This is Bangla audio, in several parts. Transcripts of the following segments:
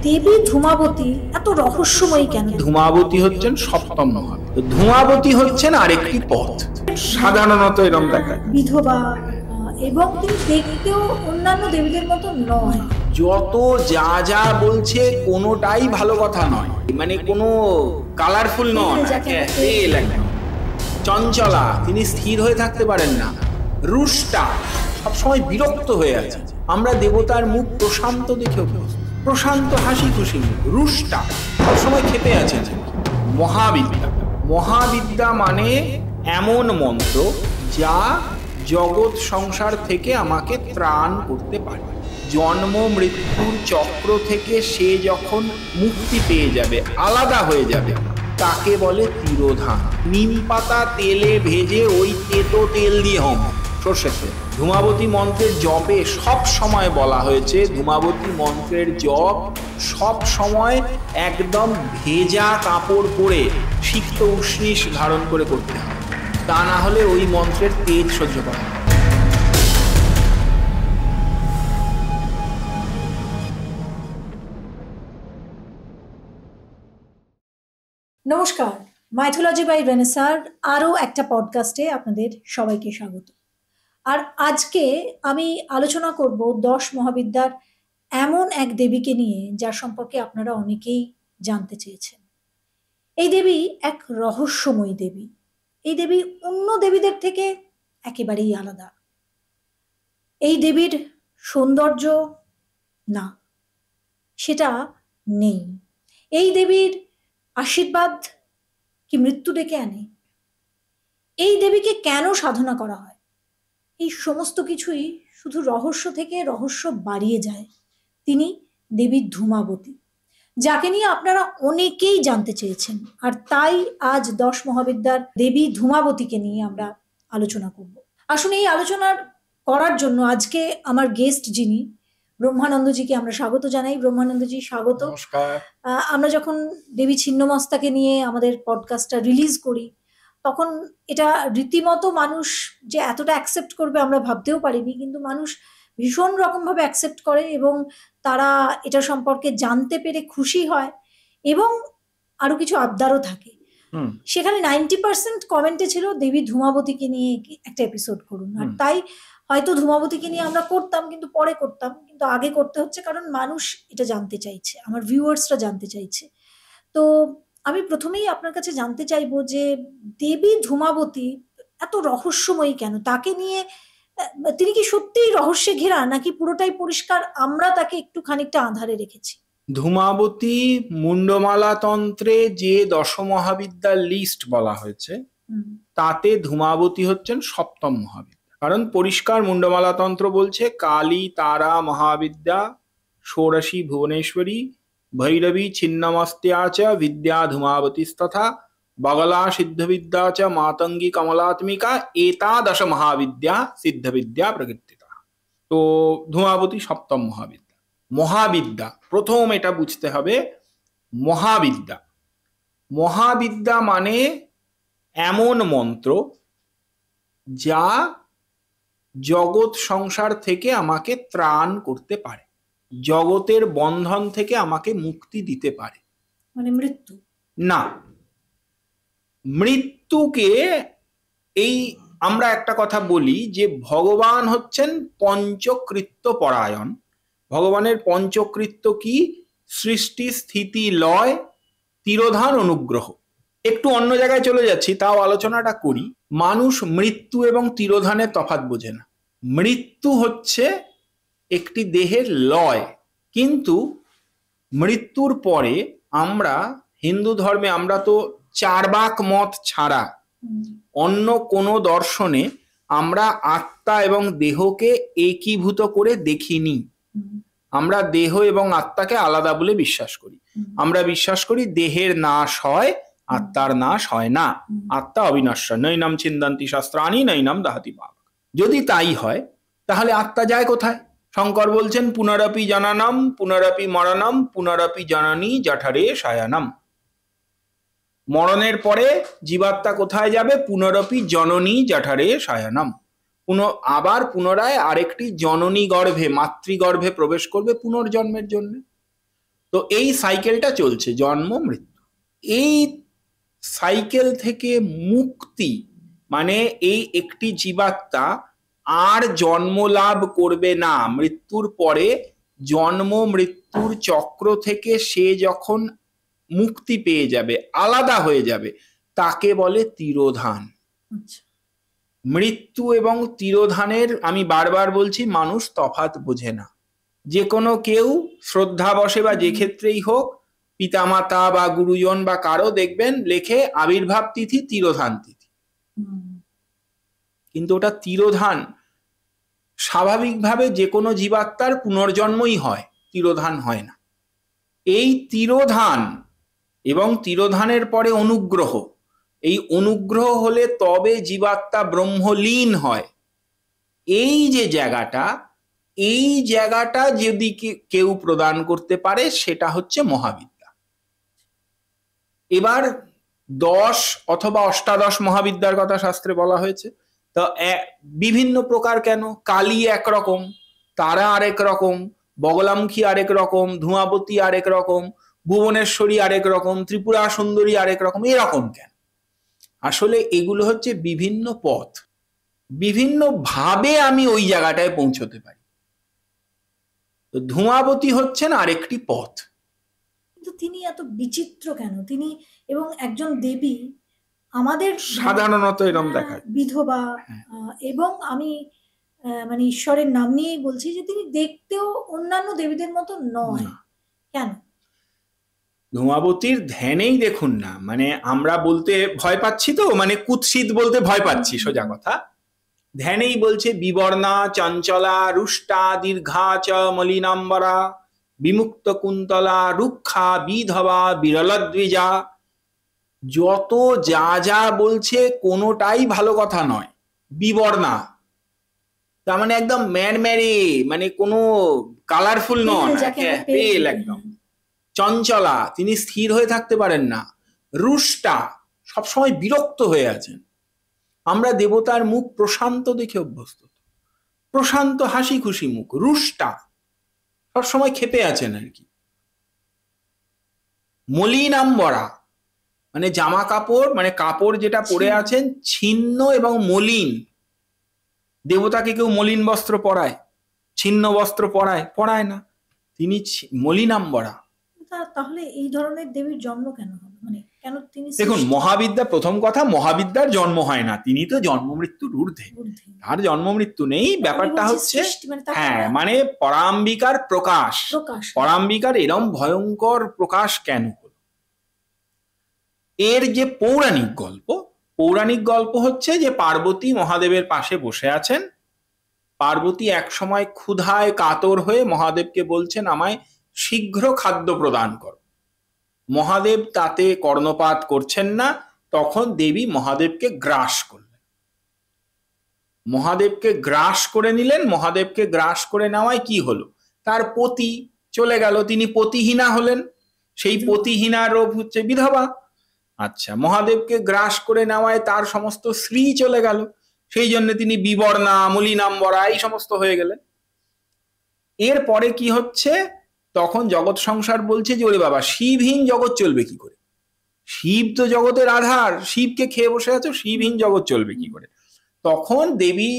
দেবী ধূমাবতী এত রহস্যময়ী কেন? ধূমাবতী হচ্ছেন সপ্তম মহাবিদ্যা, ধূমাবতী হচ্ছেন আরেকটি পথ। সাধারণত এরকম দেখা বিধবা, এবং তিনি দেখতেও অন্যান্য দেবীদের মতো নয়। যত যা যা বলছে কোনোটাই ভালো কথা নয়, মানে কোনো কালারফুল নয়। চঞ্চলা, তিনি স্থির হয়ে থাকতে পারেন না। রুষ্টা, সবসময় বিরক্ত হয়ে আছে। আমরা দেবতার মুখ প্রশান্ত দেখে প্রশান্ত হাসি খুশি। রুষ্টা, সবসময় খেতে আছেন। মহাবিদ্যা, মহাবিদ্যা মানে এমন মন্ত্র যা জগৎ সংসার থেকে আমাকে ত্রাণ করতে পারে। জন্ম মৃত্যুর চক্র থেকে সে যখন মুক্তি পেয়ে যাবে, আলাদা হয়ে যাবে, তাকে বলে তিরোধান। নিম পাতা তেলে ভেজে ওই তেতো তেল দিয়ে হোম, সর্ষের তেল। ধূমাবতী মন্ত্রের জপে সব সময় বলা হয়েছে, ধূমাবতী মন্ত্রের জপ সব সময় একদম ভেজা কাপড় পরে সিক্ত উষ্ণিস ধারণ করে করতে হবে, তা না হলে ওই মন্ত্রের তেজ সহ্য করা। নমস্কার, মাইথোলজি বাই রেনেসার আরও একটা পডকাস্টে আপনাদের সবাইকে স্বাগত। আর আজকে আমি আলোচনা করব 10 মহাবিদ্যার এমন এক দেবীকে নিয়ে, যার সম্পর্কে আপনারা অনেকেই জানতে চেয়েছেন। এই দেবী এক রহস্যময়ী দেবী। এই দেবী অন্য দেবীদের থেকে একেবারেই আলাদা। এই দেবীর সৌন্দর্য না, সেটা নেই। এই দেবীর আশীর্বাদ কি মৃত্যু ডেকে আনে? এই দেবীকে কেন সাধনা করা হয়? এই সমস্ত কিছুই শুধু রহস্য থেকে রহস্য বাড়িয়ে যায়। তিনি দেবী ধূমাবতী, যাকে নিয়ে আপনারা অনেকেই জানতে চেয়েছেন। আর তাই আজ 10 মহাবিদ্যার দেবী ধূমাবতীকে নিয়ে আমরা আলোচনা করব। আসলে এই আলোচনার করার জন্য আজকে আমার গেস্ট যিনি, ব্রহ্মানন্দজিকে আমরা স্বাগত জানাই। ব্রহ্মানন্দজি, স্বাগত। আমরা যখন দেবী ছিন্নমস্তাকে নিয়ে আমাদের পডকাস্টটা রিলিজ করি, তখন এটা রীতিমতো মানুষ যে এতটা অ্যাকসেপ্ট করবে আমরা ভাবতেও পারিনি, কিন্তু মানুষ ভীষণ রকমভাবে অ্যাকসেপ্ট করে এবং তারা এটা সম্পর্কে জানতে পেরে খুশি হয় এবং আরো কিছু আবদারও থাকে। সেখানে 90% কমেন্টে ছিল দেবী ধূমাবতীকে নিয়ে একটা এপিসোড করুন। আর তাই হয়তো ধূমাবতীকে নিয়ে আমরা করতাম, কিন্তু পরে করতাম, কিন্তু আগে করতে হচ্ছে কারণ মানুষ এটা জানতে চাইছে, আমার ভিউয়ার্সরা জানতে চাইছে। তো আমি প্রথমেই আপনার কাছে জানতে চাইবো যে দেবী ধূমাবতী এত রহস্যময়ী কেন? তাকে নিয়ে তিনি কি সত্যিই রহস্যে ঘেরা, নাকি পুরোটাই পরিষ্কার, আমরা তাকে একটু খানিকটা আঁধারে রেখেছি? ধূমাবতী মুন্ডমালা তন্ত্রে যে 10 মহাবিদ্যার লিস্ট বলা হয়েছে, তাতে ধূমাবতী হচ্ছেন সপ্তম মহাবিদ্যা। কারণ পরিষ্কার মুন্ডমালা তন্ত্র বলছে কালী, তারা, মহাবিদ্যা, ষোড়শী ভুবনেশ্বরী, ভৈরবী ছিন্নমস্ত্য়া চ বিদ্যা ধূমাবতীস্তথা বগলা সিদ্ধবিদ্যা চ মাতঙ্গী কমলাত্মিকা এতাদশ মহাবিদ্যা সিদ্ধবিদ্যা প্রকীর্তিতা। তো ধূমাবতী সপ্তম মহাবিদ্যা। মহাবিদ্যা, প্রথম এটা বুঝতে হবে, মহাবিদ্যা, মহাবিদ্যা মানে এমন মন্ত্র যা জগৎ সংসার থেকে আমাকে ত্রাণ করতে পারে, জগতের বন্ধন থেকে আমাকে মুক্তি দিতে পারে। মানে মৃত্যু না, মৃত্যুকে এই আমরা একটা কথা বলি যে ভগবান হচ্ছেন পঞ্চকৃত্য পরায়ণ। ভগবানের পঞ্চকৃত্য কি? সৃষ্টি, স্থিতি, লয়, তিরোধান, অনুগ্রহ। একটু অন্য জায়গায় চলে যাচ্ছি, তাও আলোচনাটা করি। মানুষ মৃত্যু এবং তিরোধানের তফাৎ বোঝে না। মৃত্যু হচ্ছে একটি দেহের লয়, কিন্তু মৃত্যুর পরে আমরা হিন্দু ধর্মে, আমরা তো চার্বাক মত ছাড়া অন্য কোনো দর্শনে আমরা আত্মা এবং দেহকে একীভূত করে দেখিনি। আমরা দেহ এবং আত্মাকে আলাদা বলে বিশ্বাস করি। আমরা বিশ্বাস করি দেহের নাশ হয়, আত্মার নাশ হয় না। আত্মা অবিনশ্বর, নৈনম ছিন্দন্তি শাস্ত্রাণি নৈনম দাহতি পাপ। যদি তাই হয়, তাহলে আত্মা যায় কোথায়? শঙ্কর বলছেন পুনরপি জননম পুনরপি মরণম পুনরপি জননী জঠরে শয়নম। মরণের পরে জীবাত্মা কোথায় যাবে? পুনরপি জননী জঠরে শয়নম, আবার পুনরায় আরেকটি জননী গর্ভে, মাতৃগর্ভে প্রবেশ করবে পুনর্জন্মের জন্য। তো এই সাইকেলটা চলছে, জন্ম মৃত্যু। এই সাইকেল থেকে মুক্তি মানে এই একটি জীবাত্মা আর জন্ম লাভ করবে না। মৃত্যুর পরে জন্ম মৃত্যুর চক্র থেকে সে যখন মুক্তি পেয়ে যাবে, আলাদা হয়ে যাবে, তাকে বলে তিরোধান। মৃত্যু এবং তিরোধানের আমি বারবার বলছি, মানুষ তফাৎ বোঝে না। যে কোনো কেউ শ্রদ্ধাবশে বা যে ক্ষেত্রেই হোক, পিতামাতা বা গুরুজন বা কারো দেখবেন লেখে আবির্ভাব তিথি, তিরোধান তিথি, কিন্তু ওটা তিরোধান। স্বাভাবিকভাবে যে কোনো জীবাত্মার পুনর্জন্মই হয়, তিরোধান হয় না। এই তিরোধান এবং তিরোধানের পরে অনুগ্রহ, এই অনুগ্রহ হলে তবে জীবাত্মা ব্রহ্মলীন হয়। এই যে জায়গাটা, এই জায়গাটা যদি কেউ প্রদান করতে পারে সেটা হচ্ছে মহাবিদ্যা। এবার 10 অথবা অষ্টাদশ মহাবিদ্যার কথা শাস্ত্রে বলা হয়েছে। তো বিভিন্ন প্রকার কেন? কালী একরকম, তারা আরেক রকম, বগলামুখী আরেক রকম, ধূমাবতী আরেক রকম, ভুবনেশ্বরী আরেক রকম, ত্রিপুরা সুন্দরী আরেক রকম, এরকম কেন? আসলে এগুলো হচ্ছে বিভিন্ন পথ, বিভিন্ন ভাবে আমি ওই জায়গাটায় পৌঁছতে পারি। তো ধূমাবতী হচ্ছেন আরেকটি পথ। কিন্তু তিনি এত বিচিত্র কেন? তিনি এবং একজন দেবী, আমাদের সাধারণত এরকম দেখায় বিধবা, এবং আমি মানে ঈশ্বরের নাম নিয়েই বলছি যে তিনি দেখতেও অন্যান্য দেবীদের মতো নয় কেন? ধূমাবতীর ধ্যানেই দেখুন না, মানে আমরা বলতে ভয় পাচ্ছি, তো মানে কুৎসিত বলতে ভয় পাচ্ছি, সোজা কথা। ধ্যানেই বলছে বিবর্ণা চঞ্চলা রুষ্টা দীর্ঘা চ মলিনাম্বরা বিমুক্ত কুন্তলা রুক্ষা বিধবা বিরলদ্বিজা। যত যা যা বলছে কোনোটাই ভালো কথা নয়। বিবর্ণা তার মানে একদম ম্যাড়ম্যাড়ে, মানে কোনো কালারফুল নয়, পেল একদম। চঞ্চলা, তিনি স্থির হয়ে থাকতে পারেন না। রুষ্টা, সবসময় বিরক্ত হয়ে আছেন। আমরা দেবতার মুখ প্রশান্ত দেখে অভ্যস্ত, প্রশান্ত হাসি খুশি মুখ। রুষ্টা, সবসময় ক্ষেপে আছেন আর কি। মলিনাম্বরা, মানে জামা কাপড়, মানে কাপড় যেটা পরে আছেন ছিন্ন এবং মলিন। দেবতাকে কেউ মলিন বস্ত্র পরায়, ছিন্ন বস্ত্র পরায়? পরায় না। তিনি মলিনাম্বরা। তাহলে এই ধরনের দেবীর জন্ম কেন হলো? মানে কেন তিনি? দেখুন, মহাবিদ্যা, প্রথম কথা, মহাবিদ্যার জন্ম হয় না, তিনি তো জন্ম মৃত্যুর ঊর্ধ্বে, তার জন্ম মৃত্যু নেই। ব্যাপারটা হচ্ছে হ্যাঁ, মানে পরাম্বিকার প্রকাশ। পরাম্বিকার এরম ভয়ঙ্কর প্রকাশ কেন হলো? এর যে পৌরাণিক গল্প, পৌরাণিক গল্প হচ্ছে যে পার্বতী মহাদেবের পাশে বসে আছেন। পার্বতী এক সময় ক্ষুধায় কাতর হয়ে মহাদেবকে বলছেন, আমায় শীঘ্র খাদ্য প্রদান কর। মহাদেব তাতে কর্ণপাত করছেন না। তখন দেবী মহাদেবকে গ্রাস করলেন, মহাদেবকে গ্রাস করে নিলেন। মহাদেবকে গ্রাস করে নেওয়ায় কি হলো? তার পতি চলে গেল, তিনি পতিহীনা হলেন। সেই পতিহীনা রূপ হচ্ছে বিধবা। আচ্ছা, মহাদেবকে গ্রাস করে নেওয়ায় তার সমস্ত শ্রী চলে গেল, সেই জন্য তিনি বিবর্ণা মলিনাম্বরা এই সমস্ত হয়ে গেলেন। এরপরে কি হচ্ছে? তখন জগৎ সংসার বলছে যে ওরে বাবা, শিবহীন জগৎ চলবে কি করে? শিব তো জগতের আধার, শিবকে খেয়ে বসে আছো, শিবহীন জগৎ চলবে কি করে? তখন দেবী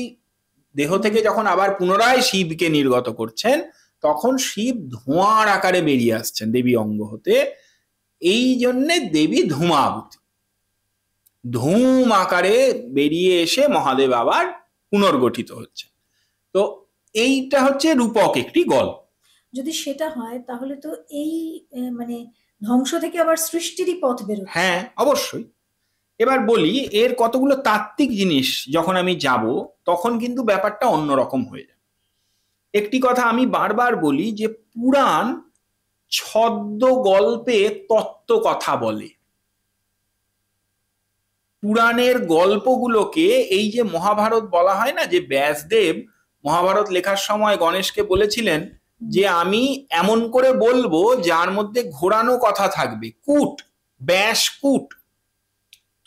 দেহ থেকে যখন আবার পুনরায় শিবকে নির্গত করছেন, তখন শিব ধোঁয়ার আকারে বেরিয়ে আসছেন দেবী অঙ্গ হতে। এই জন্যে দেবী ধূমাবতী, ধূম আকারে বেরিয়ে এসে মহাদেব আবার পুনর্গঠিত হচ্ছে। তো এইটা হচ্ছে রূপক একটি গল্প। যদি সেটা হয় তাহলে তো এই মানে ধ্বংস থেকে আবার সৃষ্টিরই পথ বেরোচ্ছে। হ্যাঁ, অবশ্যই। এবার বলি, এর কতগুলো তাত্ত্বিক জিনিস যখন আমি যাব, তখন কিন্তু ব্যাপারটা অন্যরকম হয়ে যাবে। একটি কথা আমি বারবার বলি যে পুরাণ ছদ্ম গল্পে তত্ত্ব কথা বলে। পুরাণের গল্পগুলোকে, এই যে মহাভারত বলা হয় না, যে ব্যাসদেব মহাভারত লেখার সময় গণেশকে বলেছিলেন যে আমি এমন করে বলবো যার মধ্যে ঘোরানো কথা থাকবে, কূট, ব্যাস কূট,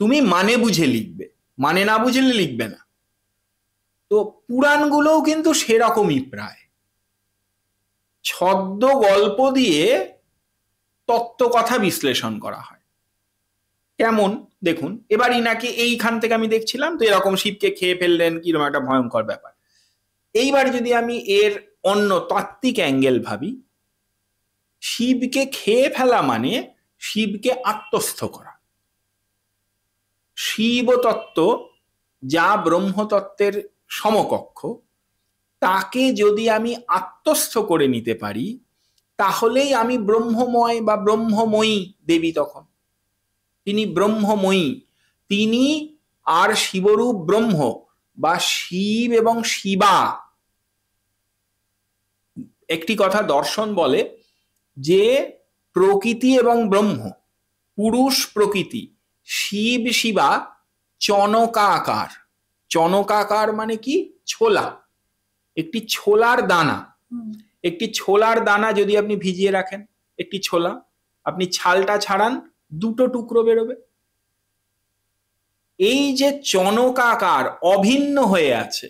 তুমি মানে বুঝে লিখবে, মানে না বুঝলে লিখবে না। তো পুরাণগুলোও কিন্তু সেরকমই প্রায়, ছদ্ম গল্প দিয়ে তত্ত্ব কথা বিশ্লেষণ করা হয়। কেমন দেখুন, এবার ইনাকে এইখান থেকে আমি দেখছিলাম তো এরকম শিবকে খেয়ে ফেললেন, কিরকম একটা ভয়ঙ্কর ব্যাপার। এইবার যদি আমি এর অন্য তাত্ত্বিক অ্যাঙ্গেল ভাবি, শিবকে খেয়ে ফেলা মানে শিবকে আত্মস্থ করা। শিব তত্ত্ব যা ব্রহ্মতত্ত্বের সমকক্ষ, তাকে যদি আমি আত্মস্থ করে নিতে পারি তাহলেই আমি ব্রহ্মময় বা ব্রহ্মময়ী দেবী। তখন তিনি ব্রহ্মময়ী, তিনি আর শিবরূপ ব্রহ্ম বা শিব এবং শিবা। একটি কথা দর্শন বলে যে প্রকৃতি এবং ব্রহ্ম, পুরুষ প্রকৃতি, শিব শিবা চনকাকার। চনকাকার মানে কি? ছোলা, একটি ছোলার দানা। একটি ছোলার দানা যদি আপনি ভিজিয়ে রাখেন, একটি ছোলা, আপনি ছালটা ছাড়ান, দুটো টুকরো বেরোবে। এই যে চনকাকার অভিন্ন হয়ে আছে,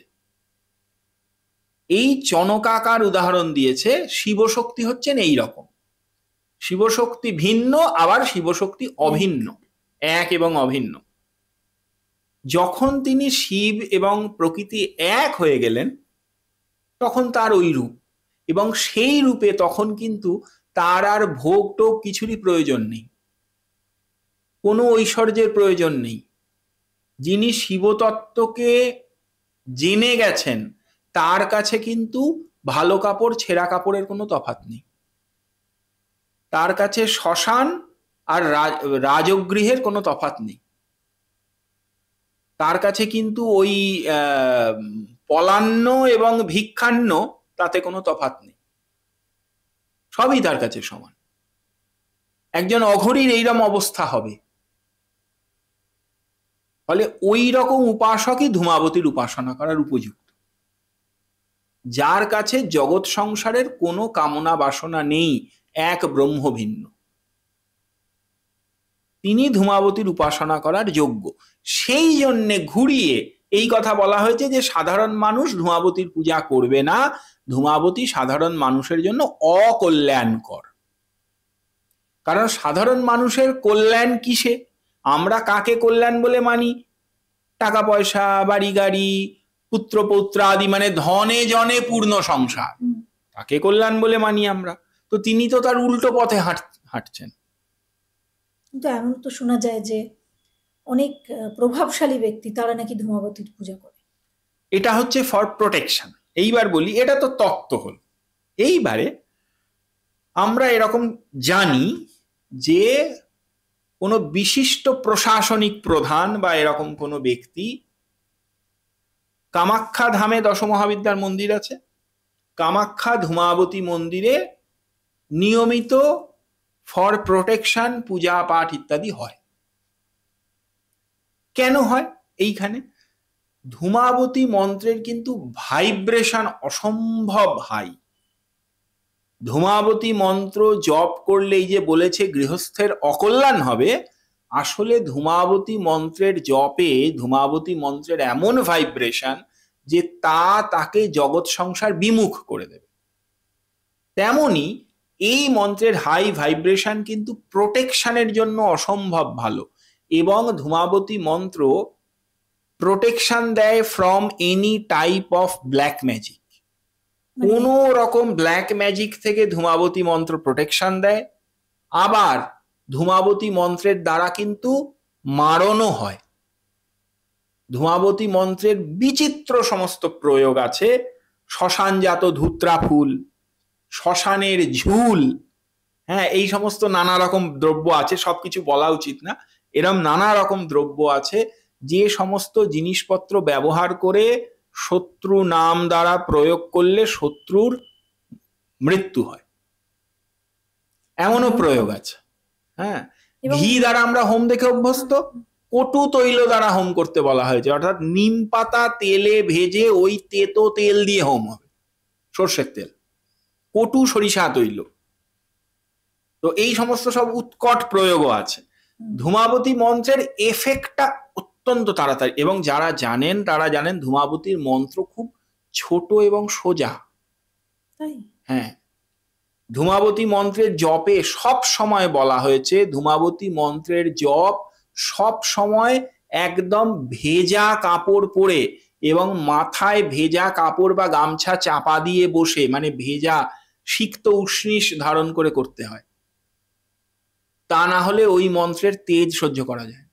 এই চনকাকার উদাহরণ দিয়েছে শিবশক্তি হচ্ছেন এই রকম। শিবশক্তি ভিন্ন, আবার শিবশক্তি অভিন্ন, এক এবং অভিন্ন। যখন তিনি শিব এবং প্রকৃতি এক হয়ে গেলেন তখন তার ওই রূপ, এবং সেই রূপে তখন কিন্তু তার আর ভোগ টোগ কিছুরই প্রয়োজন নেই, কোনো ঐশ্বর্যের প্রয়োজন নেই। যিনি শিবতত্ত্বকে জেনে গেছেন তার কাছে কিন্তু ভালো কাপড় ছেঁড়া কাপড়ের কোনো তফাৎ নেই, তার কাছে শ্মশান আর রাজগৃহের কোনো তফাৎ নেই, তার কাছে কিন্তু ওই পলান্ন এবং ভিক্ষান্ন তাতে কোনো তফাৎ নেই, সবই তার কাছে সমান। একজন অঘরীর এইরকম অবস্থা হবে। ফলে ওই রকম উপাসকই ধূমাবতীর উপাসনা করার উপযুক্ত, যার কাছে জগৎ সংসারের কোনো কামনা বাসনা নেই, এক ব্রহ্ম ভিন্ন, তিনি ধূমাবতীর উপাসনা করার যোগ্য। সেই জন্যে ঘুরিয়ে এই কথা বলা হয়েছে যে সাধারণ মানুষ ধূমাবতীর পূজা করবে না, ধূমাবতী সাধারণ মানুষের জন্য অকল্যাণকর। কারণ সাধারণ মানুষের কল্যাণ কিসে? আমরা কাকে কল্যাণ বলে মানি? টাকা পয়সা, বাড়ি গাড়ি, পুত্র পৌত্র আদি, মানে ধনে জনে পূর্ণ সংসার, তাকে কল্যাণ বলে মানি আমরা। তো তিনি তো তার উল্টো পথে হাঁটছেন। কিন্তু এমন তো শোনা যায় যে অনেক প্রভাবশালী ব্যক্তি তারা নাকি ধূমাবতীর পূজা করে। এটা হচ্ছে ফর প্রোটেকশন। এইবার বলি, এটা তো তত্ত্ব হল। এইবারে আমরা এরকম জানি যে কোনো বিশিষ্ট প্রশাসনিক প্রধান বা এরকম কোনো ব্যক্তি, কামাখ্যা ধামে 10 মহাবিদ্যার মন্দির আছে, কামাখ্যা ধূমাবতী মন্দিরে নিয়মিত ফর প্রোটেকশন পূজা পাঠ ইত্যাদি হয়। কেন হয়? এইখানে ধূমাবতী মন্ত্রের কিন্তু ভাইব্রেশন অসম্ভব হাই। ধূমাবতী মন্ত্র জপ করলে, এই যে বলেছে গৃহস্থের অকল্যাণ হবে, আসলে ধূমাবতী মন্ত্রের জপে ধূমাবতী মন্ত্রের এমন ভাইব্রেশন যে তাকে জগৎ সংসার বিমুখ করে দেবে। তেমনি এই মন্ত্রের হাই ভাইব্রেশন কিন্তু প্রোটেকশনের জন্য অসম্ভব ভালো, এবং ধূমাবতী মন্ত্র প্রোটেকশন দেয় from any type of black magic. কোন রকম ব্ল্যাক ম্যাজিক থেকে ধূমাবতী মন্ত্র প্রোটেকশন দেয়। আবার ধূমাবতী মন্ত্রের দ্বারা কিন্তু মারণও হয়। ধূমাবতী মন্ত্রের বিচিত্র সমস্ত প্রয়োগ আছে। শ্মশানজাত ধূত্রা ফুল, শ্মশানের ঝুল, হ্যাঁ, এই সমস্ত নানা রকম দ্রব্য আছে, সবকিছু বলা উচিত না, এরম নানা রকম দ্রব্য আছে যে সমস্ত জিনিসপত্র ব্যবহার করে শত্রু নাম দ্বারা প্রয়োগ করলে শত্রুর মৃত্যু হয়, এমনও প্রয়োগ আছে। হ্যাঁ, ঘি দ্বারা আমরা হোম দেখে অভ্যস্ত, কটু তৈল দ্বারা হোম করতে বলা হয়েছে, অর্থাৎ নিম পাতা তেলে ভেজে ওই তেতো তেল দিয়ে হোম হবে, সর্ষের তেল, কটু সরিষা তৈল। তো এই সমস্ত সব উৎকট প্রয়োগও আছে। ধূমাবতী মন্ত্রের এফেক্টটা অত্যন্ত তাড়াতাড়ি, এবং যারা জানেন তারা জানেন ধূমাবতীর মন্ত্র খুব ছোট এবং সোজা। তাই হ্যাঁ, ধূমাবতী মন্ত্রের জপে সব সময় বলা হয়েছে ধূমাবতী মন্ত্রের জপ সব সময় একদম ভেজা কাপড় পরে এবং মাথায় ভেজা কাপড় বা গামছা চাপা দিয়ে বসে, মানে ভেজা সিক্ত উষ্ণিস ধারণ করে করতে হয়, তা না হলে ওই মন্ত্রের তেজ সহ্য করা যায়।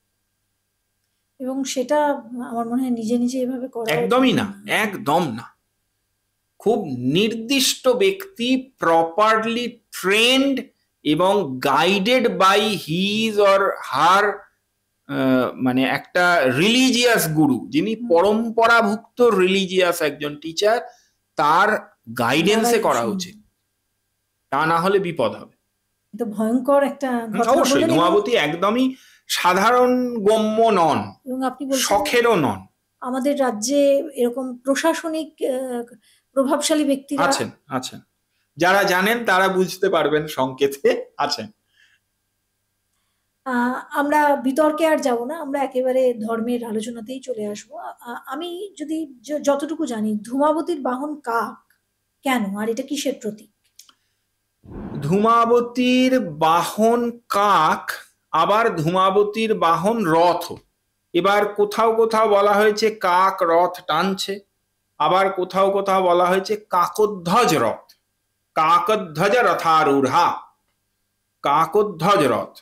এবং সেটা আমার মনে হয় নিজে নিজে এভাবে করা একদমই না, একদম না। খুব নির্দিষ্ট ব্যক্তি, প্রপারলি ট্রেন্ড এবং guided by his or her, মানে একটা রিলিজিয়াস গুরু, যিনি পরম্পরাভুক্ত রিলিজিয়াস একজন টিচার, তার গাইডেন্সে করা উচিত, তা না হলে বিপদ হবে। তো ভয়ঙ্কর একটা ঘটনা অবশ্যই বললেন। ধূমাবতী একদমই সাধারণ গম্য নন, এবং আপনি বলছেন শখেরও নন। আমাদের রাজ্যে এরকম প্রশাসনিক প্রভাবশালী ব্যক্তিরা আছেন, আছেন, যারা জানেন তারা বুঝতে পারবেন সংকেতে আছেন। আমরা বিতর্কে আর যাব না, আমরা একেবারে ধর্মের আলোচনাতেই চলে আসবো। আমি যদি যতটুকু জানি, ধূমাবতীর বাহন কাক কেন, আর এটা কিসের প্রতীক? ধূমাবতীর বাহন কাক, আবার ধূমাবতীর বাহন রথ। এবার কোথাও কোথাও বলা হয়েছে কাক রথ টানছে, আবার কোথাও কোথাও বলা হয়েছে কাকধ্বজ রথ, কাকধ্বজ রথারূঢ়া, কাকধ্বজ রথ।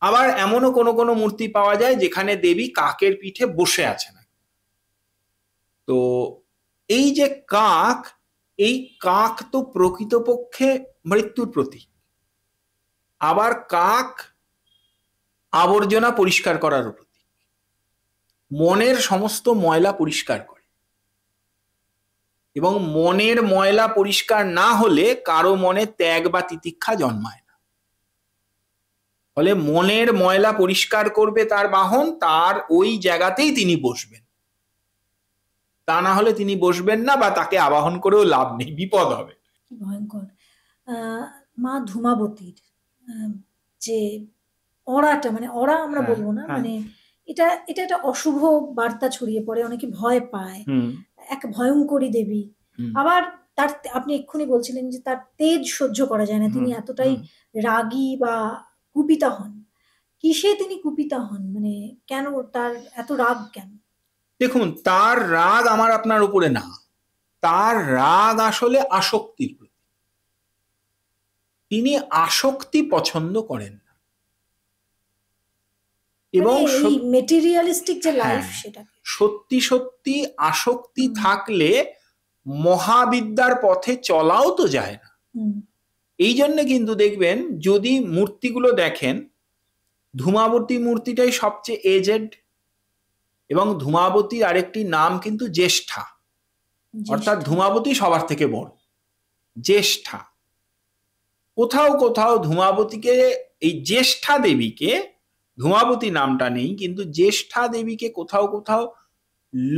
আবার এমনও কোনো কোনো মূর্তি পাওয়া যায় যেখানে দেবী কাকের পিঠে বসে আছেন। তো এই যে কাক, এই কাক তো প্রকৃতপক্ষে মৃত্যুর প্রতীক। আবার কাক আবর্জনা পরিষ্কার করার প্রতীক, মনের সমস্ত ময়লা পরিষ্কার করে, এবং মনের ময়লা পরিষ্কার না হলে কারো মনে ত্যাগ বা তিতিক্ষা জন্মায় না। ফলে মনের ময়লা পরিষ্কার করবে তার বাহন, তার ওই জায়গাতেই তিনি বসবেন, তা না হলে তিনি বসবেন না, বা তাকে আবাহন করেও লাভ নেই, বিপদ হবে। কি ভয়ঙ্কর। মা ধূমাবতীর যে অরাটা, মানে অরা আমরা বলবো না, মানে এটা এটা একটা অশুভ বার্তা ছড়িয়ে পড়ে, অনেকে ভয় পায়, এক ভয়ঙ্করী দেবী। আবার তার, আপনি এক্ষুনি বলছিলেন যে তার তেজ সহ্য করা যায় না, তিনি এতটাই রাগী বা কুপিতা হন। কিসে তিনি কুপিতা হন, মানে কেন তার এত রাগ কেন? দেখুন, তার রাগ আমার আপনার উপরে না, তার রাগ আসলে আসক্তির প্রতি। তিনি আসক্তি পছন্দ করেন না, এবং মেটেরিয়ালিস্টিক যে লাইফ, সেটা সত্যি সত্যি আসক্তি থাকলে মহাবিদ্যার পথে চলাও তো যায় না। এই জন্য কিন্তু দেখবেন, যদি মূর্তিগুলো দেখেন, ধূমাবতী মূর্তিটাই সবচেয়ে এজেড, এবং ধূমাবতীর আরেকটি নাম কিন্তু জ্যেষ্ঠা, অর্থাৎ ধূমাবতী সবার থেকে বড়, জ্যেষ্ঠা। কোথাও কোথাও ধূমাবতীকে, এই জ্যেষ্ঠা দেবীকে, ধূমাবতী নামটা নেই কিন্তু জ্যেষ্ঠা দেবীকে কোথাও কোথাও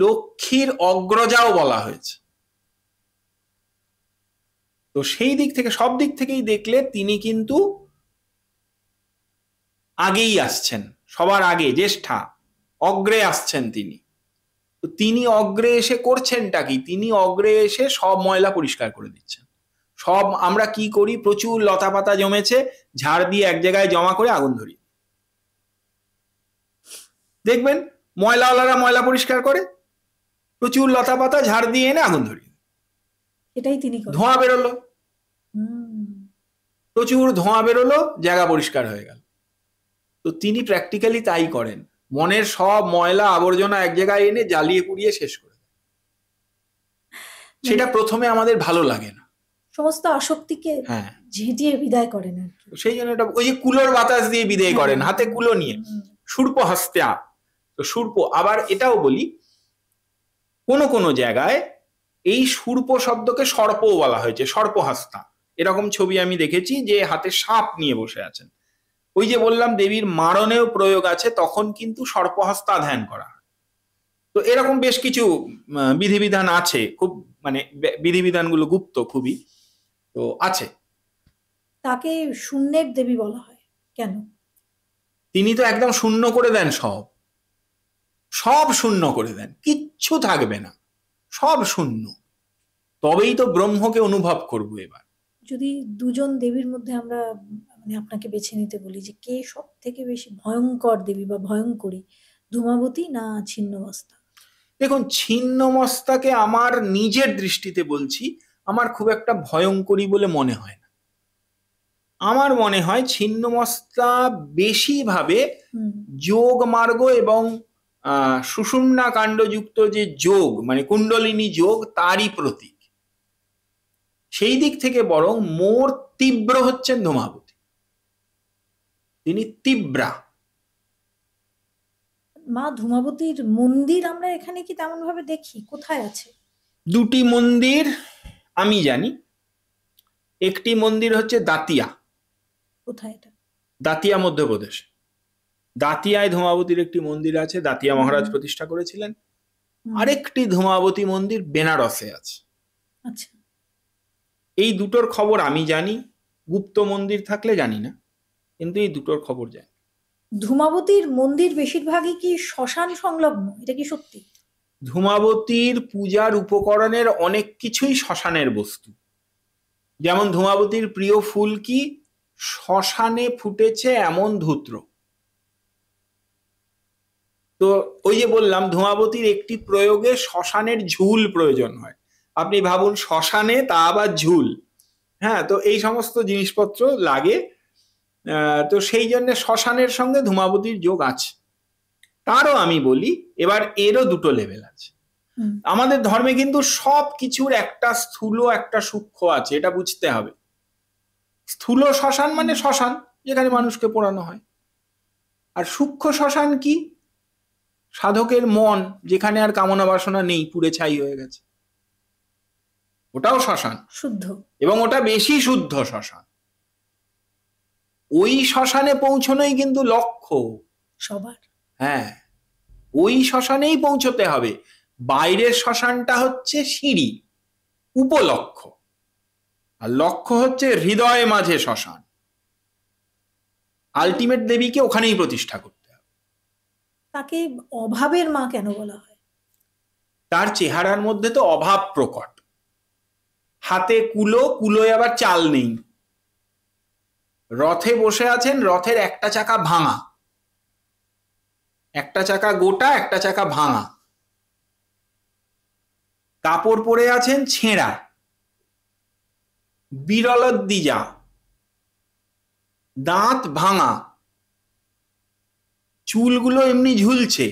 লক্ষ্মীর অগ্রজাও বলা হয়েছে। তো সেই দিক থেকে, সব দিক থেকেই দেখলে তিনি কিন্তু আগেই আসছেন, সবার আগে জ্যেষ্ঠা, অগ্রে আসছেন তিনি। তো তিনি অগ্রে এসে করছেনটা কি? তিনি অগ্রে এসে সব ময়লা পরিষ্কার করে দিচ্ছেন। সব আমরা কি করি, প্রচুর লতা পাতা জমেছে, ঝাড় দিয়ে এক জায়গায় জমা করে আগুন ধরি। দেখবেন ময়লাওয়ালারা ময়লা পরিষ্কার করে, প্রচুর লতা পাতা ঝাড় দিয়ে এনে আগুন ধরি, এটাই তিনি ধোঁয়া বেরোলো, প্রচুর ধোঁয়া বেরোলো, জায়গা পরিষ্কার হয়ে গেল। তো তিনি প্র্যাকটিক্যালি তাই করেন, মনের সব ময়লা আবর্জনা এক জায়গায় এনে জ্বালিয়ে পুড়িয়ে শেষ করে দেন। সেটা প্রথমে আমাদের ভালো লাগে না, সমস্ত আসক্তিকে ঝেঁটিয়ে বিদায় করেন। সেই জন্য এটা ওই যে কুলোর বাতাস দিয়ে বিদায় করেন, হাতে কুলো নিয়ে, সূর্প হস্ত্যা। তো সূর্প, আবার এটাও বলি, কোন কোন জায়গায় এই সূর্প শব্দকে সর্পও বলা হয়েছে, সর্পহস্তা। এরকম ছবি আমি দেখেছি যে হাতে সাপ নিয়ে বসে আছেন। ওই যে বললাম দেবীর মারণেও প্রয়োগ আছে, তখন কিন্তু সর্পহস্তা ধ্যান করা হয়। তো এরকম বেশ কিছু বিধিবিধান আছে, খুব মানে বিধিবিধানগুলো গুপ্ত খুবই, তো আছে। তাকে শূন্যের দেবী বলা হয় কেন? তিনি তো একদম শূন্য করে দেন, সব শূন্য করে দেন, কিচ্ছু থাকবে না, সব শূন্য। তবেই তো ব্রহ্মকে অনুভব করবো। এবার যদি দুজন দেবীর মধ্যে আমরা মানে আপনাকে বেছে নিতে বলি যে কে সব থেকে বেশি ভয়ঙ্কর দেবী বা ভয়ঙ্করী, ধূমাবতী না ছিন্নমস্তা? দেখুন, ছিন্নমস্তাকে আমার নিজের দৃষ্টিতে বলছি, আমার খুব একটা ভয়ঙ্করী বলে মনে হয় না। আমার মনে হয় ছিন্নমস্তা বেশিভাবে যোগ মার্গ এবং সুষুম্না কাণ্ডযুক্ত যে যোগ, মানে কুণ্ডলিনী যোগ, তারই প্রতীক। সেই দিক থেকে বরং মোর তীব্র হচ্ছেন ধূমাবতী, তিনি তীব্রা। মা ধূমাবতীর মন্দির আমরা এখানে কি তেমন ভাবে দেখি? কোথায় আছে? দুটি মন্দির আমি জানি। একটি মন্দির হচ্ছে দাতিয়া। কোথায় এটা? দাতিয়া মধ্যপ্রদেশ। দাতিয়ায় ধূমাবতীর একটি মন্দির আছে, দাতিয়া মহারাজ প্রতিষ্ঠা করেছিলেন। আরেকটি ধূমাবতী মন্দির বেনারসে আছে। আচ্ছা, এই দুটোর খবর আমি জানি। গুপ্ত মন্দির থাকলে জানি না, কিন্তু এই দুটোর খবর জানি। ধূমাবতীর মন্দির বেশিরভাগই কি শ্মশান সংলগ্ন, এটা কি সত্যি? ধূমাবতীর পূজার উপকরণের অনেক কিছুই শ্মশানের বস্তু। যেমন ধূমাবতীর প্রিয় ফুল কি? শ্মশানে ফুটেছে এমন ধূত্র। তো ওই যে বললাম, ধূমাবতীর একটি প্রয়োগে শ্মশানের ঝুল প্রয়োজন হয়। আপনি ভাবুন, শ্মশানে তা আবার ঝুল। হ্যাঁ, তো এই সমস্ত জিনিসপত্র লাগে। তো সেই জন্য শ্মশানের সঙ্গে ধূমাবতীর যোগ আছে। তারও আমি বলি, এবার এরও দুটো লেভেল আছে। আমাদের ধর্মে কিন্তু সব কিছুর একটা স্থূল একটা সূক্ষ্ম আছে, এটা বুঝতে হবে। স্থূল শ্মশান মানে শ্মশান যেখানে মানুষকে পোড়ানো হয়, আর সূক্ষ্ম শ্মশান কি? সাধকের মন, যেখানে আর কামনা বাসনা নেই, পুড়ে ছাই হয়ে গেছে, ওটাও শ্মশান, শুদ্ধ, এবং ওটা বেশি শুদ্ধ শ্মশান। ওই শ্মশানে পৌঁছনোই কিন্তু লক্ষ্য সবার। হ্যাঁ, ওই শ্মশানেই পৌঁছতে হবে। বাইরের শ্মশানটা হচ্ছে সিঁড়ি, উপলক্ষ, আর লক্ষ্য হচ্ছে হৃদয় মাঝে শ্মশান। আলটিমেট দেবীকে ওখানেই প্রতিষ্ঠা করতে হবে। তাকে অভাবের মা কেন বলা হয়? তার চেহারার মধ্যে তো অভাব প্রকট। হাতে কুলোয় আবার চাল নেই। রথে বসে আছেন, রথের একটা চাকা ভাঙা, একটা চাকা গোটা, একটা চাকা ভাঙা। কাপড় পরে আছেন ছেঁড়া, বিরলদ্দিজা, দাঁত ভাঙা, চুলগুলো এমনি ঝুলছে।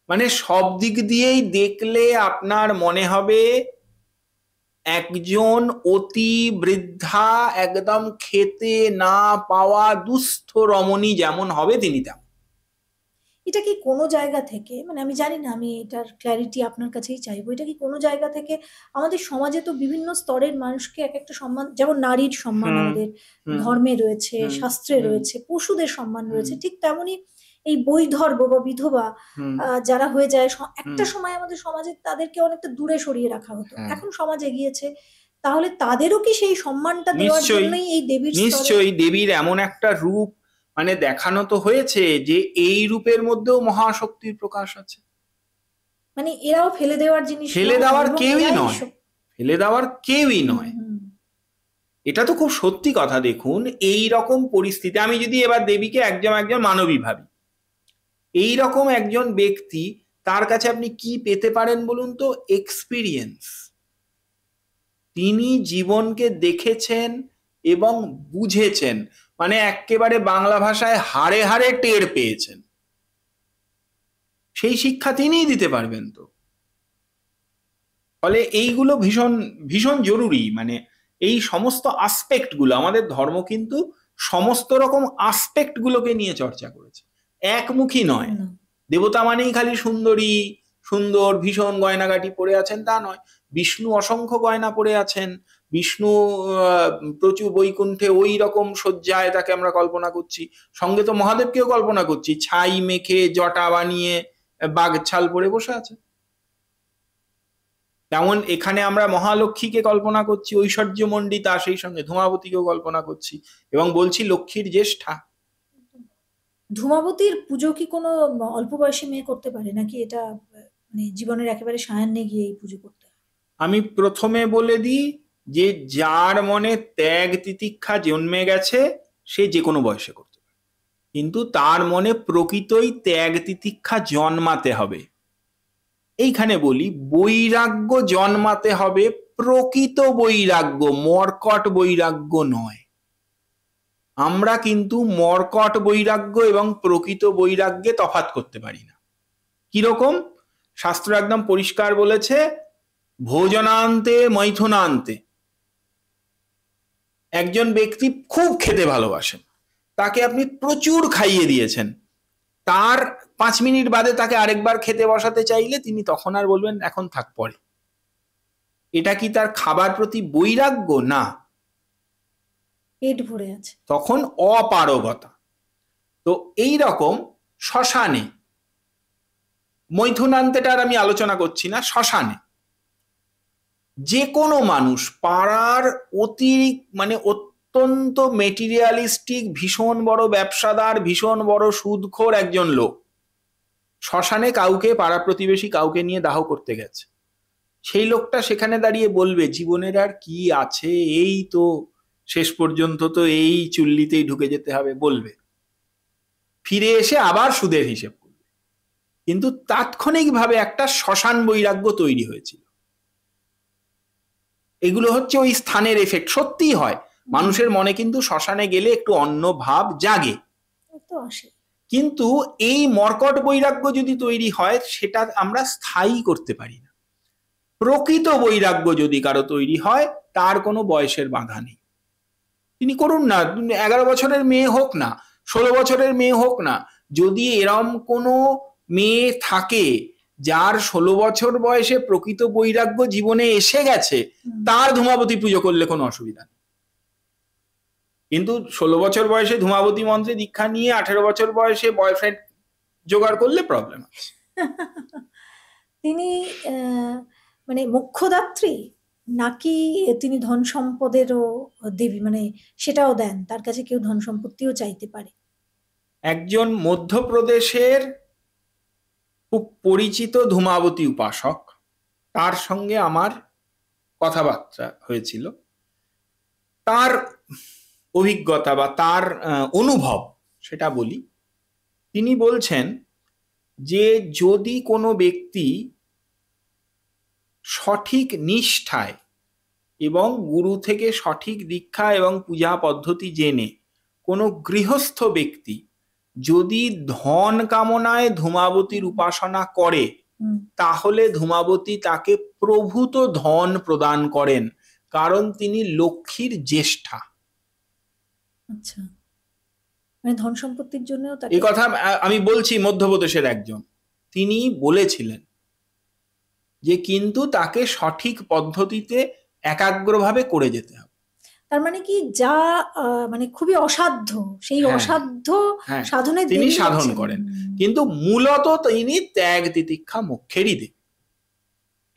মানে সব দিক দিয়েই দেখলে আপনার মনে হবে একজন অতি বৃদ্ধা, একদম খেতে না পাওয়া দুস্থ রমণী যেমন হবে তিনি তেমন। এটা কি কোনো জায়গা থেকে, মানে আমি জানি না, আমি এটার ক্ল্যারিটি আপনার কাছেই চাইবো, এটা কি কোনো জায়গা থেকে আমাদের সমাজে তো বিভিন্ন স্তরের মানুষকে এক একটা সম্মান, যেমন নারীর সম্মান আমাদের ধর্মে রয়েছে, শাস্ত্রে রয়েছে, পশুদের সম্মান রয়েছে, ঠিক তেমনি এই বৈধর্ব বা বিধবা যারা হয়ে যায়, একটা সময় আমাদের সমাজে তাদেরকে অনেকটা দূরে সরিয়ে রাখা হতো। এখন সমাজ এগিয়েছে, তাহলে তাদেরও কি সেই সম্মানটা দেওয়ার জন্যই এই দেবীর? নিশ্চয়ই। দেবীর এমন একটা রূপ মানে দেখানো তো হয়েছে যে এই রূপের মধ্যেও মহাশক্তির প্রকাশ আছে। মানে এরাও ফেলে দেওয়ার জিনিস, ফেলে দেওয়ার কেউই নয়, ফেলে দেওয়ার কেউই নয়। এটা তো খুব সত্যি কথা। দেখুন, এই রকম পরিস্থিতি, আমি যদি এবার দেবীকে একজন মানবী ভাবি, এই রকম একজন ব্যক্তি, তার কাছে আপনি কি পেতে পারেন বলুন তো? এক্সপিরিয়েন্স। তিনি জীবনকে দেখেছেন এবং বুঝেছেন, মানে একেবারে বাংলা ভাষায় হাড়ে হাড়ে টের পেয়েছেন। সেই শিক্ষা তিনিই দিতে পারবেন। তো ফলে এইগুলো ভীষণ ভীষণ জরুরি। মানে এই সমস্ত আসপেক্ট গুলো, আমাদের ধর্ম কিন্তু সমস্ত রকম আসপেক্ট গুলোকে নিয়ে চর্চা করেছে, একমুখী নয়। দেবতা মানেই খালি সুন্দরী, সুন্দর ভীষণ গয়নাগাটি পরে আছেন তা নয়। বিষ্ণু অসংখ্য গয়না পরে আছেন। বিষ্ণু প্রচুর বৈকুণ্ঠে ওই রকম শয্যায় তাকে আমরা কল্পনা করছি। সঙ্গে তো মহাদেবকেও কল্পনা করছি ছাই মেখে, জটা বানিয়ে, বাঘছাল পরে বসে আছে। তেমন এখানে আমরা মহালক্ষ্মীকে কল্পনা করছি ঐশ্বর্যমণ্ডিতা, সেই সঙ্গে ধূমাবতীকেও কল্পনা করছি এবং বলছি লক্ষ্মীর জ্যেষ্ঠা। ধূমাবতীর পুজো কি কোনো অল্প বয়সী মেয়ে করতে পারে, নাকি এটা মানে জীবনের একেবারে সায়ান্নে গিয়ে এই পুজো করতে হয়? আমি প্রথমে বলে দিই যে যার মনে ত্যাগ তিতিক্ষা জন্মে গেছে সে যে কোনো বয়সে করতে পারে, কিন্তু তার মনে প্রকৃতই ত্যাগ তিতিক্ষা জন্মাতে হবে। এইখানে বলি বৈরাগ্য জন্মাতে হবে, প্রকৃত বৈরাগ্য, মর্কট বৈরাগ্য নয়। আমরা কিন্তু মর্কট বৈরাগ্য এবং প্রকৃত বৈরাগ্যে তফাৎ করতে পারি না। কিরকম? শাস্ত্র একদম পরিষ্কার বলেছে, ভোজনান্তে মৈথুনান্তে। একজন ব্যক্তি খুব খেতে ভালোবাসেন, তাকে আপনি প্রচুর খাইয়ে দিয়েছেন, তার 5 মিনিট বাদে তাকে আরেকবার খেতে বসাতে চাইলে তিনি তখন আর বলবেন এখন থাক পরে। এটা কি তার খাবার প্রতি বৈরাগ্য? না, পেট ভরে আছে, তখন অপারগতা। তো এই রকম শ্মশানে, মৈথুনান্তেটার আমি আলোচনা করছি না, শ্মশানে যে কোনো মানুষ, পাড়ার অতিরিক্ত মানে অত্যন্ত মেটেরিয়ালিস্টিক, ভীষণ বড় ব্যবসাদার, ভীষণ বড় সুদখোর একজন লোক শ্মশানে কাউকে, পাড়া প্রতিবেশী কাউকে নিয়ে দাহ করতে গেছে, সেই লোকটা সেখানে দাঁড়িয়ে বলবে জীবনের আর কি আছে, এই তো শেষ পর্যন্ত তো এই চুল্লিতেই ঢুকে যেতে হবে, বলবে। ফিরে এসে আবার সুদের হিসেব করবে। কিন্তু তাৎক্ষণিকভাবে একটা শ্মশান বৈরাগ্য তৈরি হয়েছিল। এগুলো হচ্ছে ওই স্থানের এফেক্ট। সত্যিই হয়, মানুষের মনে কিন্তু শ্মশানে গেলে একটু অন্য ভাব জাগে, তো আসে। কিন্তু এই মর্কট বৈরাগ্য যদি তৈরি হয় সেটা আমরা স্থায়ী করতে পারি না। প্রকৃত বৈরাগ্য যদি কারো তৈরি হয় তার কোনো বয়সের বাধা নেই, তিনি করুন না, 11 বছরের মেয়ে হোক না, 16 বছরের মেয়ে হোক না, যদি এরম কোনো মেয়ে থাকে যার 16 বছর বয়সে প্রকৃত বৈরাগ্য জীবনে এসে গেছে, তার ধূমাবতী পুজো করলে কোনো অসুবিধা নেই। কিন্তু 16 বছর বয়সে ধূমাবতী মন্ত্রে দীক্ষা নিয়ে 18 বছর বয়সে বয়ফ্রেন্ড জোগাড় করলে প্রবলেম আছে। তিনি মানে মোক্ষদাত্রী, নাকি তিনি ধন সম্পদেরও দেবী, মানে সেটাও দেন, তার কাছে কেউ ধন সম্পত্তিও চাইতে পারে? একজন মধ্যপ্রদেশের খুব পরিচিত ধূমাবতী উপাসক, তার সঙ্গে আমার কথাবার্তা হয়েছিল, তার অভিজ্ঞতা বা তার অনুভব সেটা বলি। তিনি বলছেন যে যদি কোনো ব্যক্তি সঠিক নিষ্ঠায় এবং গুরু থেকে সঠিক দীক্ষা এবং পূজা পদ্ধতি জেনে কোনো গৃহস্থ ব্যক্তি যদি ধন কামনায় ধূমাবতীর উপাসনা করে, তাহলে ধূমাবতী তাকে প্রভূত ধন প্রদান করেন, কারণ তিনি লক্ষ্মীর জ্যেষ্ঠা। আচ্ছা, মানে ধন সম্পত্তির জন্য। এই কথা আমি বলছি মধ্যপ্রদেশের একজন, তিনি বলেছিলেন যে কিন্তু তাকে সঠিক পদ্ধতিতে একাগ্রভাবে করে যেতে হবে। তার মানে কি, যা মানে খুবই অসাধ্য, সেই অসাধ্য সাধনে তিনি সাধন করেন, কিন্তু মূলত তিনি ত্যাগ তিতিক্ষা মোক্ষেরই দেব।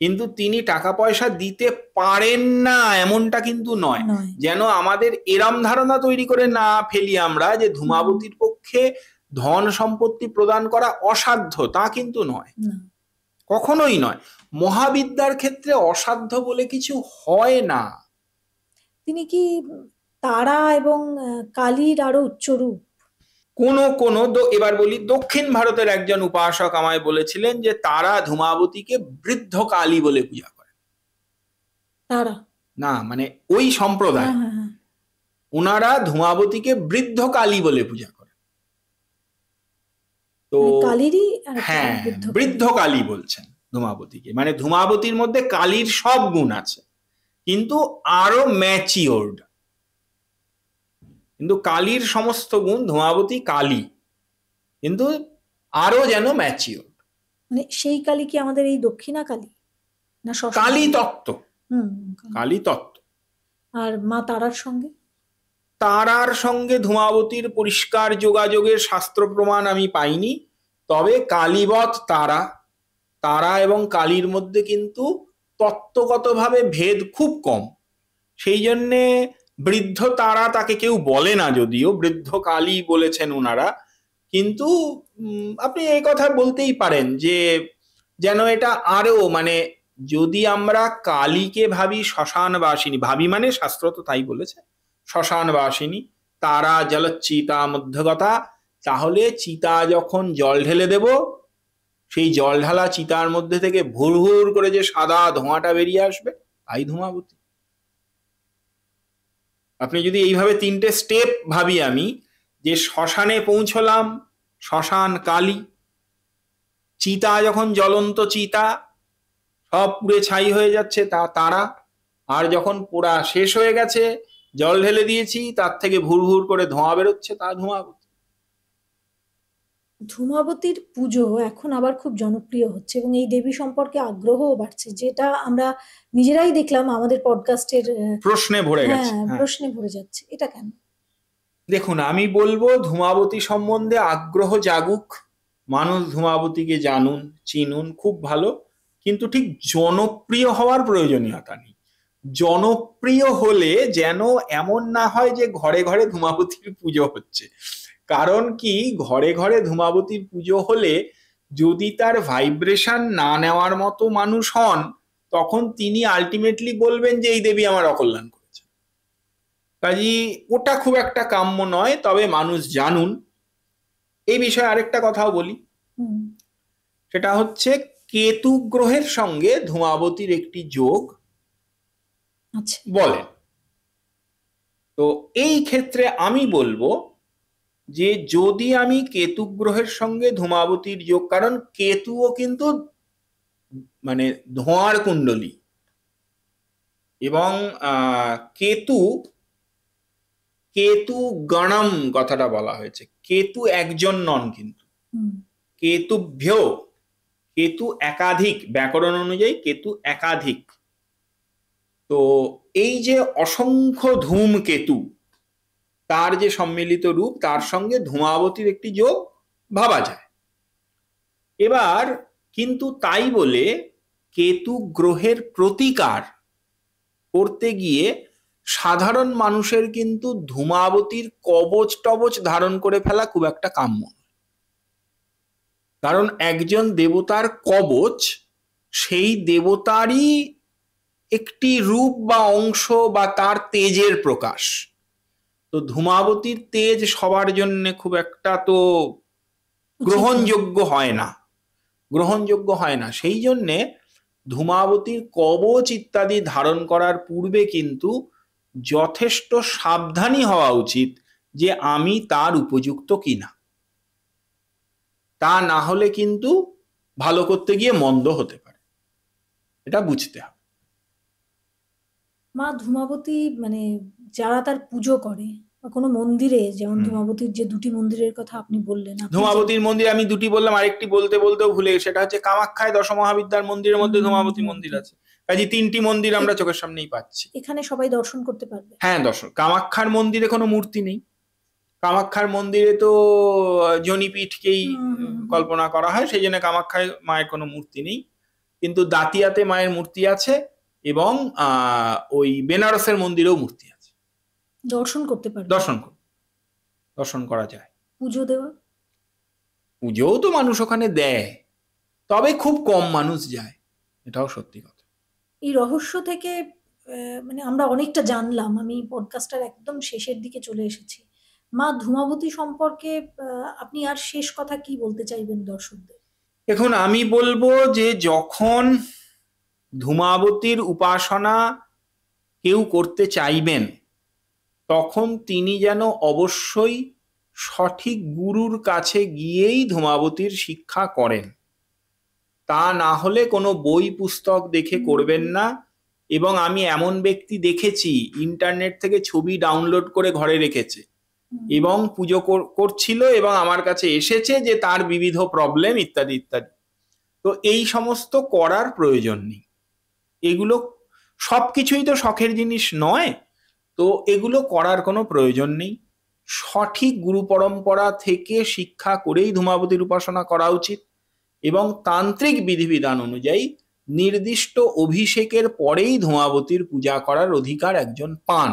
কিন্তু তিনি টাকা পয়সা দিতে পারেন না এমনটা কিন্তু নয়, যেন আমাদের এরম ধারণা তৈরি করে না ফেলি আমরা যে ধূমাবতীর পক্ষে ধন সম্পত্তি প্রদান করা অসাধ্য, তা কিন্তু নয়, কখনোই নয়। মহাবিদ্যার ক্ষেত্রে অসাধ্য বলে কিছু হয় না। তিনি কি তারা এবং কালীর আরো উচ্চরূপ? এবার বলি, দক্ষিণ ভারতের একজন উপাসক আমায় বলেছিলেন যে তারা ধূমাবতীকে বৃদ্ধ কালী বলে পূজা করে। তারা না, মানে ওই সম্প্রদায়, ওনারা ধূমাবতীকে বৃদ্ধ কালী বলে পূজা করে। তো কালীরই হ্যাঁ, বৃদ্ধ কালী বলছেন ধূমাবতীকে, মানে ধূমাবতীর মধ্যে কালীর সব গুণ আছে কিন্তু আরো ম্যাচিওর্ড। কিন্তু কালীর সমস্ত গুণ, ধূমাবতী কালী কিন্তু আরো যেন ম্যাচিওর। মানে সেই কালী কি আমাদের এই দক্ষিণা কালী না? কালী তত্ত্ব, কালী তত্ত্ব। আর মা তারার সঙ্গে, তারার সঙ্গে ধূমাবতীর পরিষ্কার যোগাযোগের শাস্ত্র প্রমাণ আমি পাইনি, তবে কালীবৎ তারা, তারা এবং কালীর মধ্যে কিন্তু তত্ত্বগতভাবে ভেদ খুব কম। সেই জন্যে বৃদ্ধ তারা তাকে কেউ বলে না, যদিও বৃদ্ধ কালী বলেছেন ওনারা, কিন্তু আপনি এই কথা বলতেই পারেন যে যেন এটা আরো মানে যদি আমরা কালীকে ভাবি শ্মশানবাসিনী, ভাবি মানে শাস্ত্র তো তাই বলেছে, শ্মশানবাসিনী তারা জলচ্চিতা মধ্যগতা, তাহলে চিতা যখন জল ঢেলে দেব, সেই জল ঢালা চিতার মধ্যে থেকে ভুর ভুর করে যে সাদা ধোঁয়াটা বেরিয়ে আসবে, তাই ধূমাবতী। আপনি যদি এইভাবে 3টে স্টেপ ভাবি আমি, যে শ্মশানে পৌঁছলাম, শ্মশান কালী, চিতা যখন জ্বলন্ত চিতা সব পুড়ে ছাই হয়ে যাচ্ছে তা তারা, আর যখন পোড়া শেষ হয়ে গেছে জল ঢেলে দিয়েছি তার থেকে ভুর ভুর করে ধোঁয়া বেরোচ্ছে তা ধূমাবতী। ধূমাবতীর পুজো এখন আবার খুব জনপ্রিয় হচ্ছে এবং এই দেবী সম্পর্কে আগ্রহও বাড়ছে, যেটা আমরা নিজেরাই দেখলাম আমাদের পডকাস্টের প্রশ্নে ভরে গেছে। প্রশ্নে ভরে যাচ্ছে, এটা কেন? দেখুন, আমি বলবো ধূমাবতী সম্বন্ধে আগ্রহ জাগুক, মানুষ ধূমাবতীকে জানুন, চিনুন, খুব ভালো, কিন্তু ঠিক জনপ্রিয় হওয়ার প্রয়োজনীয়তা নেই। জনপ্রিয় হলে যেন এমন না হয় যে ঘরে ঘরে ধূমাবতীর পুজো হচ্ছে। কারণ কি, ঘরে ঘরে ধূমাবতীর পুজো হলে যদি তার ভাইব্রেশন না নেওয়ার মতো মানুষ হন, তখন তিনি আলটিমেটলি বলবেন যে এই দেবী আমার অকল্যাণ করেছে। কাজী ওটা খুব একটা কাম্য নয়। তবে মানুষ জানুন। এই বিষয়ে আরেকটা কথাও বলি, সেটা হচ্ছে কেতু গ্রহের সঙ্গে ধূমাবতীর একটি যোগ বলেন। তো এই ক্ষেত্রে আমি বলবো যে যদি আমি কেতু গ্রহের সঙ্গে ধূমাবতীর যোগ, কারণ কেতুও কিন্তু মানে ধোঁয়ার কুণ্ডলী, এবং কেতু কেতু গণম কথাটা বলা হয়েছে, কেতু একজন নন, কিন্তু কেতুভ্য, কেতু একাধিক, ব্যাকরণ অনুযায়ী কেতু একাধিক। তো এই যে অসংখ্য ধূমকেতু, তার যে সম্মিলিত রূপ, তার সঙ্গে ধূমাবতীর একটি যোগ ভাবা যায়। এবার কিন্তু তাই বলে কেতু গ্রহের প্রতিকার করতে গিয়ে সাধারণ মানুষের কিন্তু ধূমাবতীর কবচ টবচ ধারণ করে ফেলা খুব একটা কাম্য। কারণ একজন দেবতার কবচ সেই দেবতারই একটি রূপ বা অংশ বা তার তেজের প্রকাশ। তো ধূমাবতীর তেজ সবার জন্য খুব একটা তো গ্রহণযোগ্য হয় না, গ্রহণযোগ্য হয় না। সেই জন্যে ধূমাবতীর কবচ ইত্যাদি ধারণ করার পূর্বে কিন্তু যথেষ্ট সাবধানী হওয়া উচিত যে আমি তার উপযুক্ত কিনা। তা না হলে কিন্তু ভালো করতে গিয়ে মন্দ হতে পারে, এটা বুঝতে হবে। মা ধূমাবতী মানে যারা তার পুজো করে বা কোনো মন্দিরে, যেমন ধূমাবতীর যে 2টি মন্দিরের কথা আপনি বললেন, ধূমাবতীর মন্দির আমি 2টি বললাম, আরেকটি বলতে বলতেও ভুলে, সেটা হচ্ছে কামাখ্যায় দশমহাবিদ্যার মন্দিরের মধ্যে ধূমাবতী মন্দির আছে। কাজে 3টি মন্দির আমরা চোখের সামনেই পাচ্ছি। এখানে সবাই দর্শন করতে পারবে? হ্যাঁ, দর্শন। কামাখ্যার মন্দিরে কোনো মূর্তি নেই, কামাখ্যার মন্দিরে তো জনিপীঠকেই কল্পনা করা হয়, সেই জন্য কামাখ্যায় মায়ের কোনো মূর্তি নেই। কিন্তু দাতিয়াতে মায়ের মূর্তি আছে এবং ওই বেনারসের মন্দিরেও মূর্তি আছে, দর্শন করতে পারবে, দর্শন করা যায়। পুজো দেওয়া, পুজোও তো মানুষ ওখানে দেয়, তবে খুব কম মানুষ যায়, এটাও সত্যি কথা। এই রহস্য থেকে মানে আমরা অনেকটা জানলাম। আমি পডকাস্টার একদম শেষের দিকে চলে এসেছি। মা ধূমাবতী সম্পর্কে আপনি আর শেষ কথা কি বলতে চাইবেন দর্শকদের? এখন আমি বলবো যে যখন ধূমাবতীর উপাসনা কেউ করতে চাইবেন, তখন তিনি যেন অবশ্যই সঠিক গুরুর কাছে গিয়েই ধূমাবতীর শিক্ষা করেন। তা না হলে কোনো বই পুস্তক দেখে করবেন না। এবং আমি এমন ব্যক্তি দেখেছি ইন্টারনেট থেকে ছবি ডাউনলোড করে ঘরে রেখেছে এবং পুজো করছিল এবং আমার কাছে এসেছে যে তার বিবিধ প্রবলেম ইত্যাদি ইত্যাদি। তো এই সমস্ত করার প্রয়োজন নেই। এগুলো সবকিছুই তো শখের জিনিস নয়, তো এগুলো করার কোনো প্রয়োজন নেই। সঠিক গুরু পরম্পরা থেকে শিক্ষা করেই ধূমাবতীর উপাসনা করা উচিত এবং তান্ত্রিক বিধিবিধান অনুযায়ী নির্দিষ্ট অভিষেকের পরেই ধূমাবতীর পূজা করার অধিকার একজন পান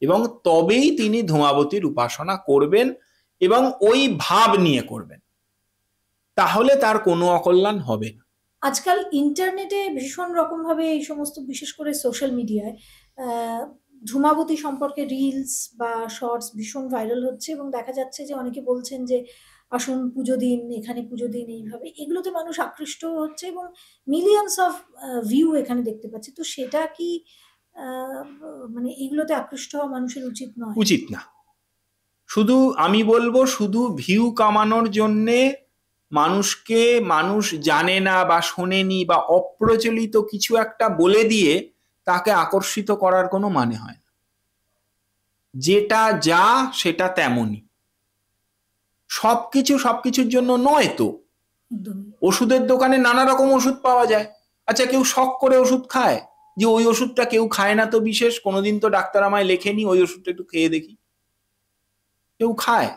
এবং তবেই তিনি ধূমাবতীর উপাসনা করবেন। এবং ওই ভাব নিয়ে করবেন, তাহলে তার কোনো অকল্যাণ হবে না। আজকাল ইন্টারনেটে ভীষণ রকমভাবে এই সমস্ত, বিশেষ করে সোশ্যাল মিডিয়ায় ধূমাবতী সম্পর্কে রিলস বা শর্টস ভীষণ ভাইরাল হচ্ছে, এবং দেখা যাচ্ছে যে অনেকে বলছেন যে আসুন পুজো দিন, এখানে পুজো দিন, এইভাবে এগুলোতে মানুষ আকৃষ্ট হচ্ছে এবং মিলিয়নস অফ ভিউ এখানে দেখতে পাচ্ছি। তো সেটা কি মানে এগুলোতে আকৃষ্ট হওয়া মানুষের উচিত নয়? উচিত না। শুধু আমি বলবো, শুধু ভিউ কামানোর জন্যে মানুষ জানে না বা শোনেনি বা অপ্রচলিত কিছু একটা বলে দিয়ে তাকে আকর্ষিত করার কোনো মানে হয় না। যেটা যা সেটা তেমনই। সবকিছুর জন্য নয় তো। ওষুধের দোকানে নানা রকম ওষুধ পাওয়া যায়। আচ্ছা, কেউ শখ করে ওষুধ খায় যে ওই ওষুধটা কেউ খায় না তো বিশেষ, কোনোদিন তো ডাক্তার আমায় লেখেনি, ওই ওষুধটা একটু খেয়ে দেখি। কেউ খায়।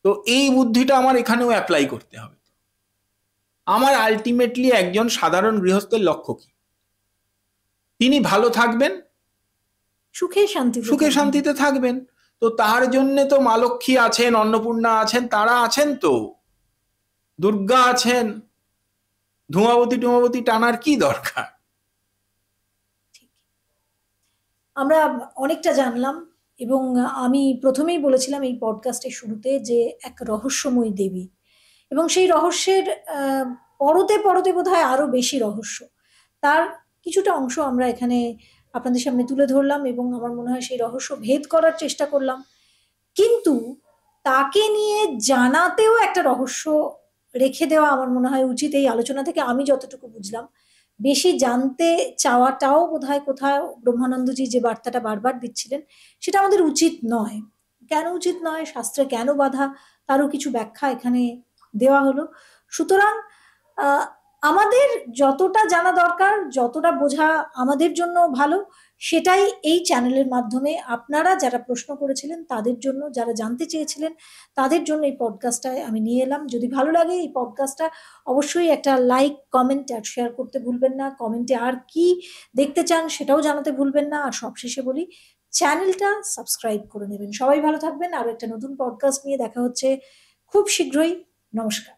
তো এই বুদ্ধিটা আমার এখানেও অ্যাপ্লাই করতে হবে। আমার আলটিমেটলি একজন সাধারণ গৃহস্থের লক্ষ্য কি? তিনি ভালো থাকবেন, সুখে শান্তিতে থাকবেন। তো তার জন্য তো মা লক্ষ্মী আছেন, অন্নপূর্ণা আছেন, তারা আছেন, তো দুর্গা আছেন। ধূমাবতী টানার কি দরকার? আমরা অনেকটা জানলাম, এবং আমি প্রথমেই বলেছিলাম এই পডকাস্টের শুরুতে যে এক রহস্যময়ী দেবী, এবং সেই রহস্যের পরতে পরতে বোধহয় আরো বেশি রহস্য, তার কিছুটা অংশ আমরা এখানে আপনাদের সামনে তুলে ধরলাম, এবং আমার মনে হয় সেই রহস্য ভেদ করার চেষ্টা করলাম। কিন্তু তাকে নিয়ে জানাতেও একটা রহস্য রেখে দেওয়া আমার মনে হয় উচিত। এই আলোচনা থেকে আমি যতটুকু বুঝলাম, বেশি জানতে চাওয়াটাও বোধহয় কোথাও ব্রহ্মানন্দজি যে বার্তাটা বারবার দিচ্ছিলেন, সেটা আমাদের উচিত নয়। কেন উচিত নয়, শাস্ত্রে কেন বাধা, তারও কিছু ব্যাখ্যা এখানে দেওয়া হলো। সুতরাং আমাদের যতটা জানা দরকার, যতটা বোঝা আমাদের জন্য ভালো, সেটাই এই চ্যানেলের মাধ্যমে আপনারা যারা প্রশ্ন করেছিলেন তাদের জন্য, যারা জানতে চেয়েছিলেন তাদের জন্য এই পডকাস্টটায় আমি নিয়ে এলাম। যদি ভালো লাগে এই পডকাস্টটা, অবশ্যই একটা লাইক, কমেন্ট আর শেয়ার করতে ভুলবেন না। কমেন্টে আর কি দেখতে চান সেটাও জানাতে ভুলবেন না। আর সবশেষে বলি, চ্যানেলটা সাবস্ক্রাইব করে নেবেন। সবাই ভালো থাকবেন। আরো একটা নতুন পডকাস্ট নিয়ে দেখা হচ্ছে খুব শীঘ্রই। নমস্কার।